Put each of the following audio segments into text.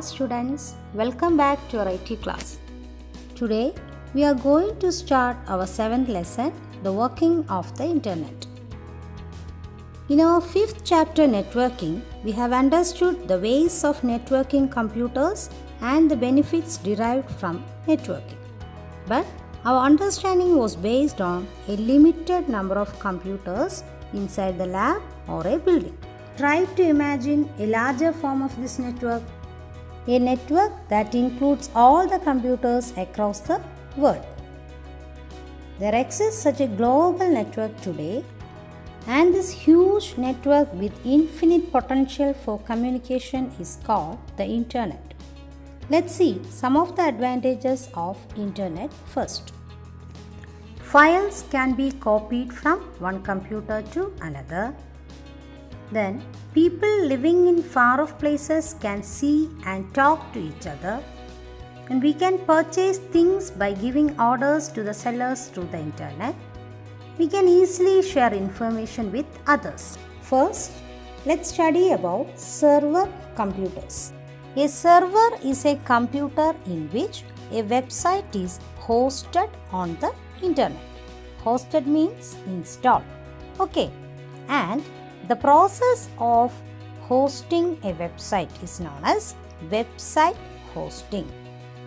students, welcome back to our IT class. Today we are going to start our 7th lesson, the working of the internet. In our 5th chapter networking, we have understood the ways of networking computers and the benefits derived from networking. But our understanding was based on a limited number of computers inside the lab or a building. Try to imagine a larger form of this network. A network that includes all the computers across the world. There exists such a global network today, and this huge network with infinite potential for communication is called the internet. Let's see some of the advantages of internet first. Files can be copied from one computer to another. Then, people living in far-off places can see and talk to each other. And we can purchase things by giving orders to the sellers through the internet. We can easily share information with others. First, let's study about server computers. A server is a computer in which a website is hosted on the internet. Hosted means installed. Okay, and the process of hosting a website is known as website hosting.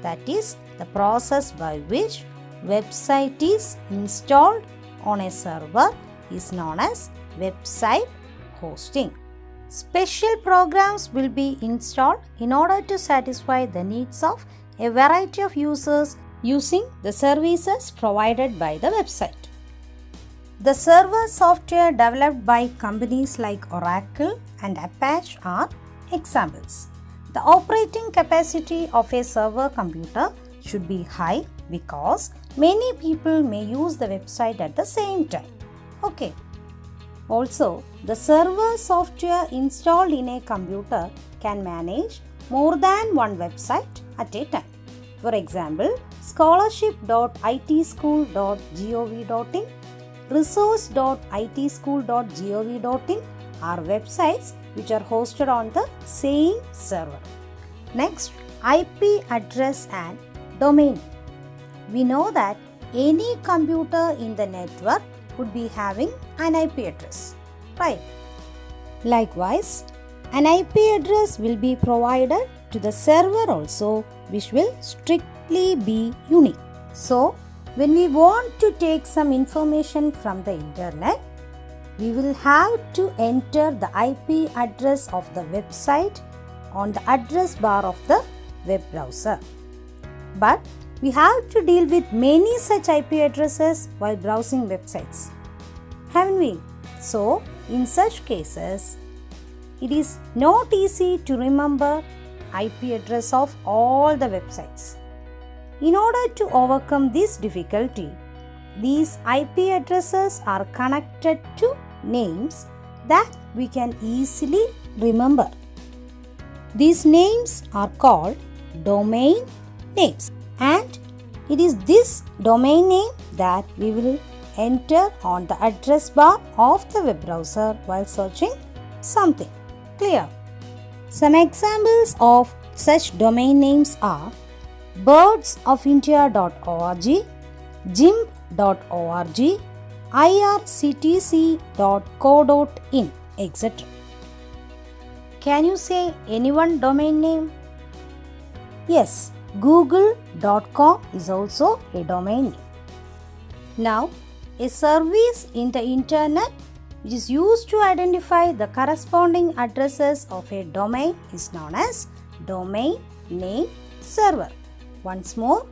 That is the process by which website is installed on a server is known as website hosting. Special programs will be installed in order to satisfy the needs of a variety of users using the services provided by the website. The server software developed by companies like Oracle and Apache are examples. The operating capacity of a server computer should be high because many people may use the website at the same time. Okay. Also, the server software installed in a computer can manage more than one website at a time. For example, scholarship.itschool.gov.in, resource.itschool.gov.in are websites which are hosted on the same server. Next, IP address and domain. We know that any computer in the network would be having an IP address, right? Likewise, an IP address will be provided to the server also, which will strictly be unique. So, when we want to take some information from the internet, we will have to enter the IP address of the website on the address bar of the web browser. But we have to deal with many such IP addresses while browsing websites, haven't we? So, in such cases, it is not easy to remember IP address of all the websites. In order to overcome this difficulty, these IP addresses are connected to names that we can easily remember. These names are called domain names, and it is this domain name that we will enter on the address bar of the web browser while searching something. Clear? Some examples of such domain names are birdsofindia.org, gimp.org, irctc.co.in, etc. Can you say any one domain name? Yes, google.com is also a domain name. Now, a service in the internet which is used to identify the corresponding addresses of a domain is known as domain name server. Once more,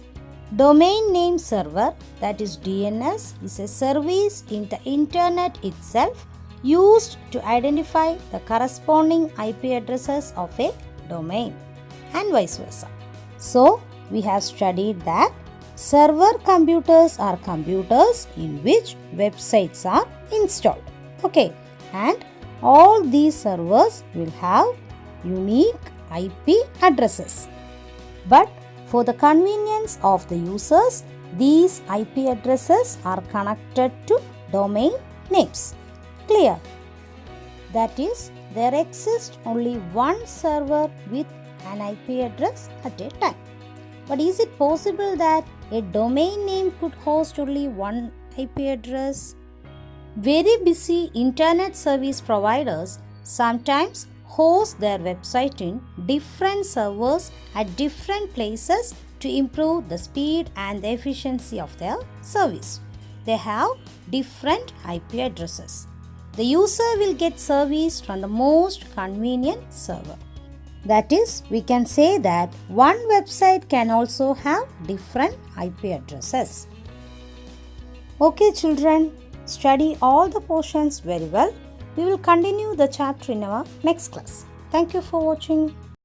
domain name server, that is DNS, is a service in the internet itself used to identify the corresponding IP addresses of a domain and vice versa. So, we have studied that server computers are computers in which websites are installed. Okay, and all these servers will have unique IP addresses. But for the convenience of the users, these IP addresses are connected to domain names. Clear? That is, there exists only one server with an IP address at a time. But is it possible that a domain name could host only one IP address? Very busy internet service providers sometimes host their website in different servers at different places to improve the speed and the efficiency of their service. They have different IP addresses. The user will get service from the most convenient server. That is, we can say that one website can also have different IP addresses. Okay children, study all the portions very well. We will continue the chapter in our next class. Thank you for watching.